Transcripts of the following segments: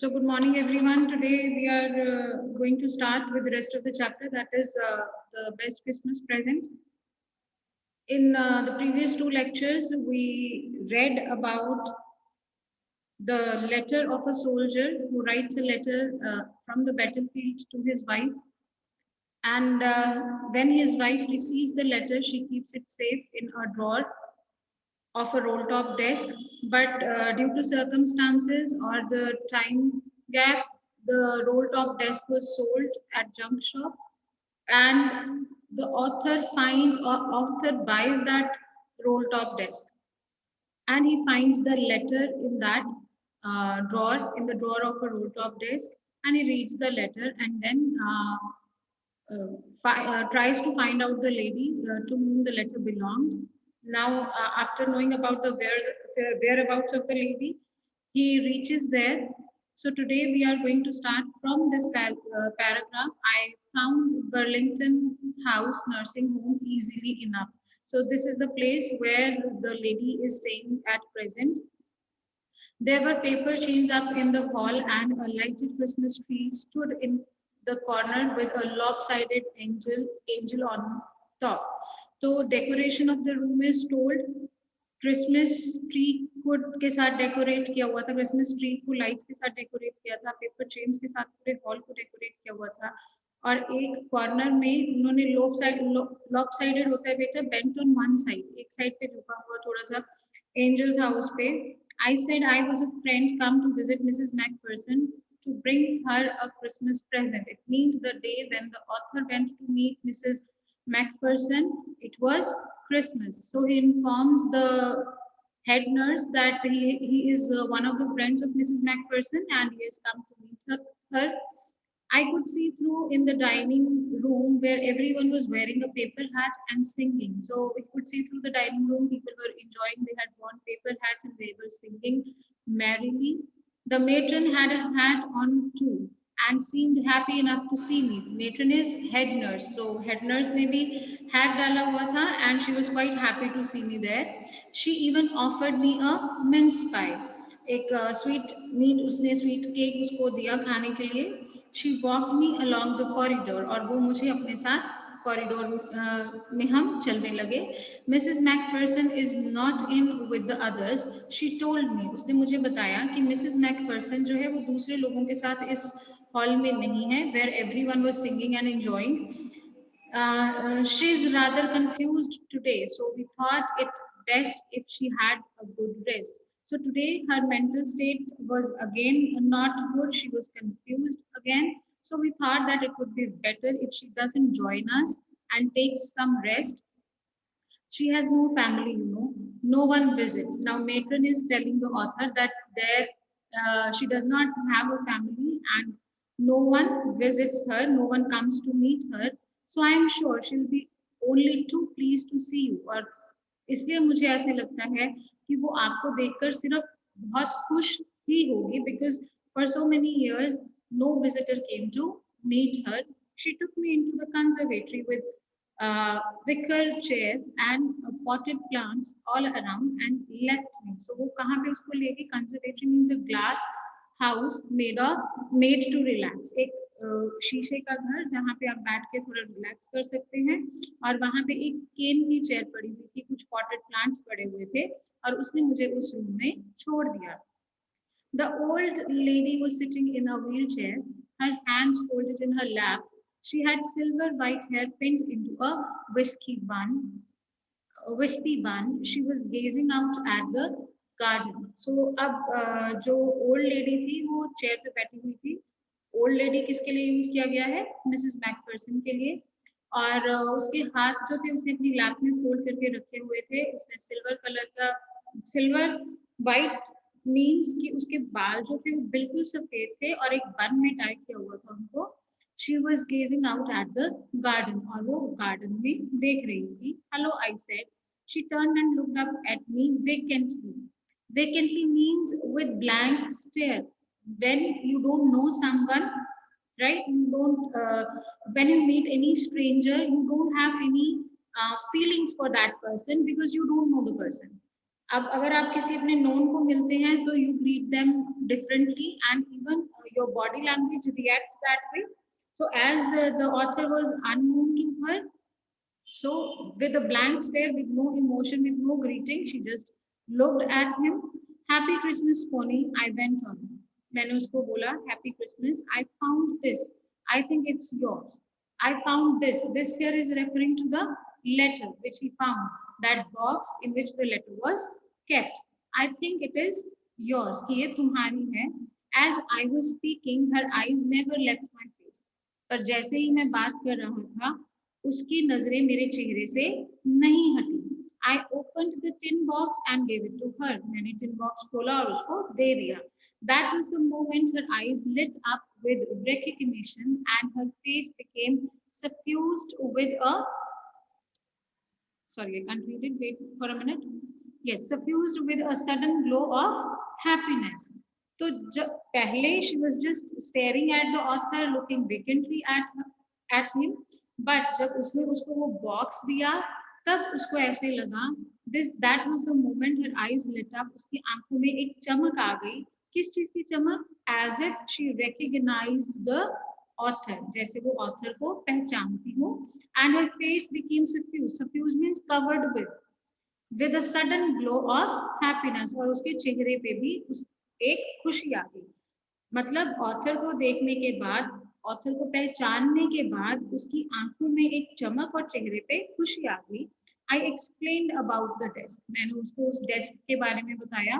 So good morning, everyone. Today we are going to start with the rest of the chapter, that is the best Christmas present. In the previous two lectures, we read about the letter of a soldier who writes a letter from the battlefield to his wife. And when his wife receives the letter, she keeps it safe in a drawer of a roll top desk, but due to circumstances or the time gap, the roll top desk was sold at junk shop, and the author finds or author buys that roll top desk, and he finds the letter in that drawer, in the drawer of a roll top desk, and he reads the letter, and then tries to find out the lady to whom the letter belonged. Now, after knowing about the whereabouts of the lady, he reaches there. So today we are going to start from this paragraph. I found Burlington House nursing home easily enough. So this is the place where the lady is staying at present. There were paper chains up in the hall, and a lighted Christmas tree stood in the corner with a lopsided angel on top. So decoration of the room is told. Christmas tree को के साथ decorate किया हुआ था, Christmas tree को lights के साथ decorate किया था, पेपर चेन्स के साथ पूरे हॉल को डेकोरेट किया हुआ था, और एक कॉर्नर में उन्होंने लॉप साइडेड होता है बेटा, बेंट ऑन वन साइड, एक साइड पे झुका हुआ थोड़ा सा एंजल था उस पे. I said I was a friend come to visit Mrs. Macpherson to bring her a Christmas present. It means the day when the author went to meet Mrs. Macpherson, it was Christmas. So he informs the head nurse that he is one of the friends of Mrs. Macpherson and he has come to meet her. I could see through in the dining room where everyone was wearing a paper hat and singing. So we could see through the dining room, people were enjoying, they had worn paper hats and they were singing merrily. The matron had a hat on too and seemed happy enough to see me. Matron is head nurse, so head nurse ने भी hat डाला हुआ था and she was quite happy to see me there. She even offered me a mince pie. एक sweet meet, उसने sweet cake उसको दिया खाने के लिए. She walk me along the corridor, और वो मुझे अपने साथ कॉरिडोर में हम चलने लगे. Mrs Macpherson is not in with the others, she told me, उसने मुझे बताया कि मिसेस मैकफर्सन जो है वो दूसरे लोगों के साथ इस हॉल में नहीं है, where everyone was singing and enjoying. She's rather confused today, so we thought it best if she had a good rest. So today her mental state was again not good. She was confused again. So we thought that it would be better if she doesn't join us and takes some rest. She has no family, no one visits. Now matron is telling the author that she does not have a family and no one visits her, no one comes to meet her. So I am sure she'll be only too pleased to see you. और इसलिए मुझे ऐसे लगता है कि वो आपको देखकर सिर्फ बहुत खुश ही होगी, because for so many years no visitor came to meet her. She took me into the conservatory with wicker chair and potted plants all around and left me. So वो कहाँ पे उसको ले गई? Conservatory means a glass house made to relax. एक शीशे का घर जहाँ पे आप बैठ के थोड़ा रिलैक्स कर सकते हैं, और वहाँ पे एक केन की चेयर पड़ी हुई थी, कुछ पॉटेड प्लांट्स पड़े हुए थे, और उसने मुझे उस रूम में छोड़ दिया. The old lady was sitting in a wheelchair, her hands folded in her lap. She had silver white hair pinned into a wispy bun. She was gazing out at the garden. So अब जो old lady थी वो chair पे बैठी हुई थी. Old lady किसके लिए यूज किया गया है? मिसेस मैकफर्सन के लिए. और उसके हाथ जो थे उसने अपनी लैप में फोल्ड करके रखे हुए थे. उसने सिल्वर कलर का, सिल्वर वाइट मीन्स कि उसके बाल जो थे वो बिल्कुल सफेद थे और एक बन में टाई किया हुआ था उनको. She was gazing out at the garden, और वो गार्डन में देख रही थी. Hello I said. She turn and looked up at me vacantly. Vacantly means with blank stare. When you don't know someone, right? You don't when you meet any stranger, you don't have any feelings for that person because you don't know the person. अब अगर आप किसी अपने known को मिलते हैं तो you greet them differently and even your body language reacts that way. So as the author was unknown to her, so with a blank stare, with no emotion, with no greeting, she just looked at him. Happy Christmas, Connie. I went on. मैंने उसको बोला Happy Christmas. I found this. I think it's yours. I found this. This here is referring to the letter which he found. That box in which the letter was kept. I think it is yours. कि ये तुम्हारी है. As I was speaking, her eyes never left my face. पर जैसे ही मैं बात कर रहा था उसकी नजरें मेरे चेहरे से नहीं हटी. I opened the tin box and gave it to her. मैंने tin box खोला और उसको दे दिया. That was the moment her eyes lit up with recognition and her face became suffused with a, sorry, I can't read it, wait for a minute. Yes, suffused with a sudden glow of happiness. तो जब पहले she was just staring at the author, looking vacantly at him, but जब उसने उसको वो box दिया तब उसको ऐसे लगा, this that was the moment her eyes lit up. उसकी आंखों में एक चमक आ गई. किस चीज की चमक? As if she recognized the author, जैसे वो author को पहचानती हो. And her face became suffused. Suffused means covered with a sudden glow of happiness. और उसके चेहरे पे भी उस एक खुशी आ गई. मतलब ऑथर को देखने के बाद, ऑथर को पहचानने के बाद उसकी आंखों में एक चमक और चेहरे पे खुशी आ गई. आई एक्सप्लेन्ड अबाउट द डेस्क. मैंने उसको उस डेस्क के बारे में बताया.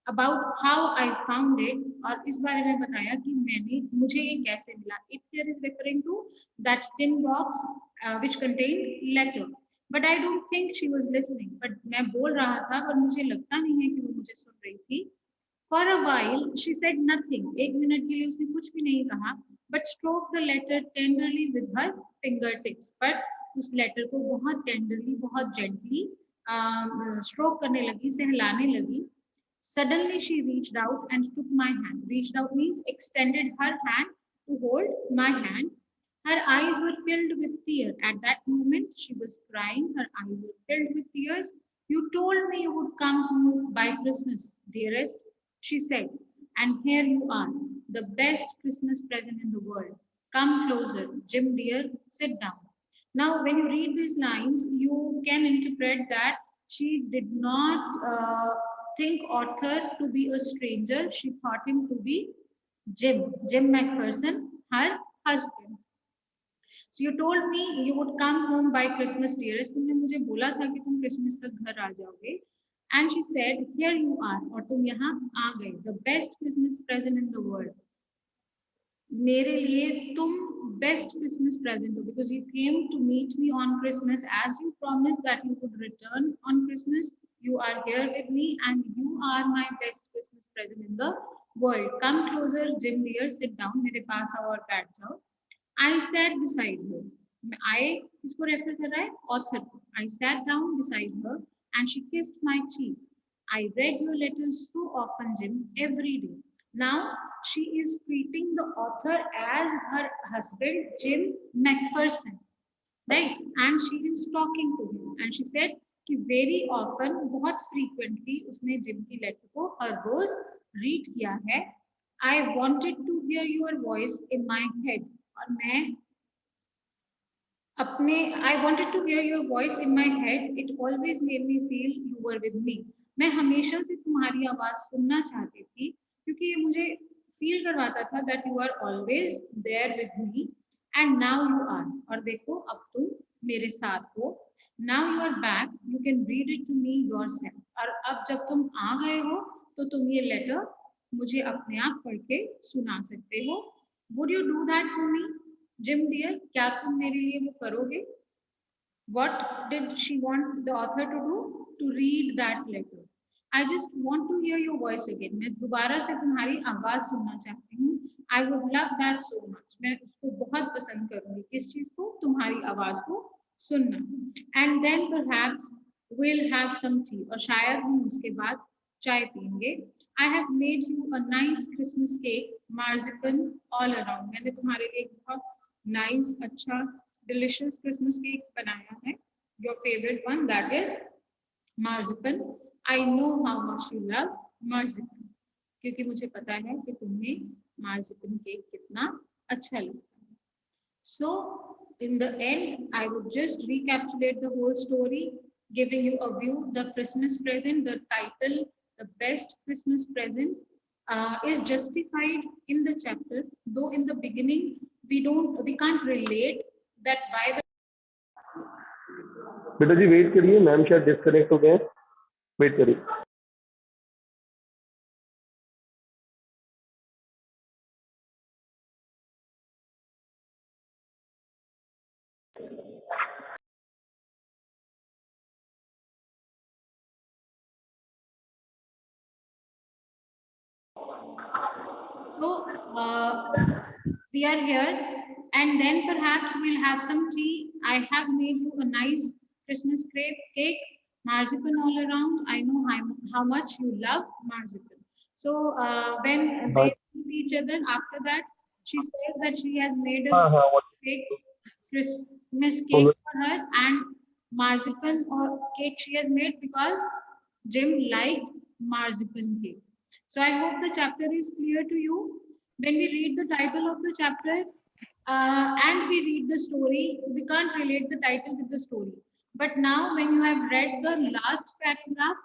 About how I found it. और इस बारे में बताया कि मुझे ये कैसे मिला. It here is referring to that tin box which contained letter. But I don't think she was listening. But मैं बोल रहा था पर मुझे लगता नहीं है कि वो मुझे सुन रही थी. For a while, she said nothing. एक मिनट के लिए उसने कुछ भी नहीं कहा. But stroked the letter tenderly with her fingertips. But उस लेटर को बहुत tenderly, बहुत gently stroke करने लगी, सहलाने लगी. Suddenly she reached out and took my hand. Reached out means extended her hand to hold my hand. Her eyes were filled with tears. At that moment, she was crying. Her eyes were filled with tears. You told me you would come home by Christmas, dearest, she said, and here you are, the best Christmas present in the world. Come closer, Jim dear, sit down. Now, when you read these lines, you can interpret that she did not think author to be a stranger. She thought him to be Jim Macpherson, her husband. So you told me you would come home by Christmas, dearest. तुमने मुझे बोला था कि तुम Christmas तक घर आ जाओगे. And she said, here you are. और तुम यहाँ आ गए. The best Christmas present in the world. मेरे लिए तुम best Christmas present हो. Because you came to meet me on Christmas as you promised that you would return on Christmas. You are here with me and you are my best Christmas present in the world. Come closer, Jim dear, sit down. मेरे पास आओ और बैठ जाओ. I sat beside her. I किसको refer कर रहा है? Author को. I sat down beside her and she kissed my cheek. I read your letters so often, Jim, every day. Now she is treating the author as her husband, Jim Macpherson, right? And she is talking to him. And she said कि very often, बहुत frequently, उसने gym की letter को हर रोज read किया है. I wanted to hear your voice in my head. और मैं अपने I wanted to hear your voice in my head. It always made me feel you were with me. मैं हमेशा से तुम्हारी आवाज सुनना चाहती थी क्योंकि ये मुझे फील करवाता था that you are always there with me and now you are. और देखो अब तुम मेरे साथ हो. Now you are back. You can read it to me yourself. और अब जब तुम आ गए हो तो तुम ये लेटर मुझे अपने आप पढ़ के सुना सकते हो. Would you do that for me, Jim dear? क्या तुम मेरे लिए वो करोगे? What did she want the author to do? To read that letter. I just want to hear your voice again. मैं दोबारा से तुम्हारी आवाज सुनना चाहती हूँ. I would love that so much. मैं उसको बहुत पसंद करूँगी. किस चीज को? तुम्हारी आवाज को सुनना. And then perhaps we'll have some tea. और शायद हम उसके बाद चाय पियेंगे. I have made you a nice Christmas cake, marzipan all around. मैंने तुम्हारे लिए बहुत nice, अच्छा, delicious Christmas cake बनाया है. Your favorite one, that is marzipan. I know how much you love marzipan. क्योंकि मुझे पता है कि तुम्हें marzipan केक कितना अच्छा लगता है. So in the end, I would just recapitulate the whole story, giving you a view. The Christmas present, the title, the best Christmas present, is justified in the chapter. Though in the beginning we can't relate that why the. बेटा जी wait करिए, ma'am शायद disconnect हो गए, wait करिए. So we are here, and then perhaps we'll have some tea. I have made you a nice Christmas crepe cake, marzipan all around. I know how much you love marzipan. So when they meet each other, after that, she says that she has made a cake, Christmas cake for her, and marzipan or cake she has made because Jim liked marzipan cake. So I hope the chapter is clear to you. When we read the title of the chapter and we read the story, we can't relate the title with the story. But now, when you have read the last paragraph,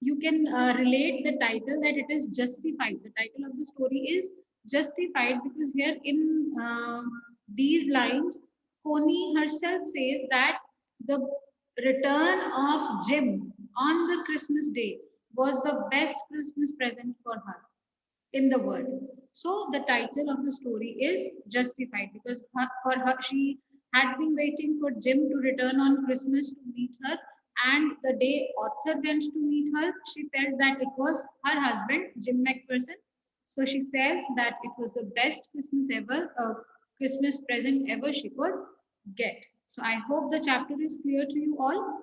you can relate the title that it is justified. The title of the story is justified because here in these lines, Connie herself says that the return of Jim on the Christmas day was the best Christmas present for her in the world. So the title of the story is justified because for her she had been waiting for Jim to return on Christmas to meet her, and the day author went to meet her, she felt that it was her husband, Jim McPherson. So she says that it was the best Christmas ever, Christmas present ever she could get. So I hope the chapter is clear to you all.